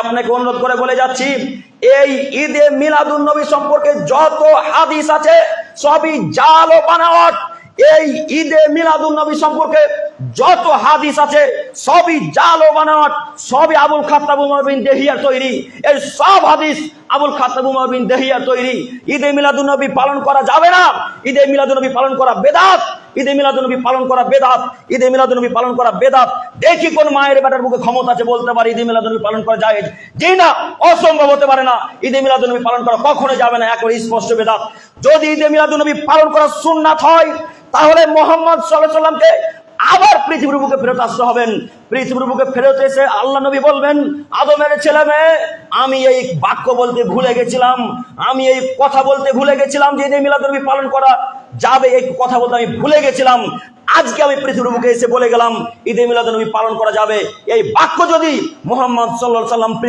আপনাকে অনুরোধ করে বলে যাচ্ছি, এই ঈদে মিলাদুন নবী সম্পর্কে যত হাদিস আছে সবই জাল ও বানাওয়াট। এই ঈদে মিলাদুন নবী সম্পর্কে যত হাদিস আছে সবই জাল ও বানাওয়াট, সবই আবুল খাত্তাব উমর বিন দেহিয়ার তৈরি। এই সব হাদিস আবুল খাত্তাব উমর বিন দেহিয়ার তৈরি। ঈদে মিলাদুন নবী পালন করা যাবে না, ঈদে মিলাদুন নবী পালন করা বেদাত, ঈদে মিলাদুন নবী পালন করা বেদাত, ঈদে মিলাদুন নবী পালন করা বেদাত। দেখি কোন মায়ের বেটার মুখে ক্ষমতা আছে বলতে পারে ঈদে মিলাদুন নবী পালন করা যায়? জি না, অসম্ভব হতে পারে না। ঈদে মিলাদুন নবী পালন করা কখনো যাবে না, একেবারে স্পষ্ট বেদাত। যদি ঈদে মিলাদুন নবী পালন করা সুন্নাত হয় তাহলে মুহাম্মদ সাল্লাল্লাহু আলাইহি ওয়াসাল্লামকে আবার পৃথিবীর বুকে ফেরত আসতে হবেন। পৃথিবীর বুকে ফেরত এসে আল্লাহ নবী বলবেন, আদমের ছেলে মেয়ে, আমি এই বাক্য বলতে ভুলে গেছিলাম, আমি এই কথা বলতে ভুলে গেছিলাম যে ঈদে মিলাদুন নবী পালন করা যাবে, এই কথা বলতে আমি ভুলে গেছিলাম। আজকে আমি পৃথিবীর বুকে এসে বলে গেলাম ঈদে মিলাদুন নবী পালন করা যাবে। এই বাক্য যদি মুহাম্মদ সাল্লাল্লাহু আলাইহি ওয়াসাল্লাম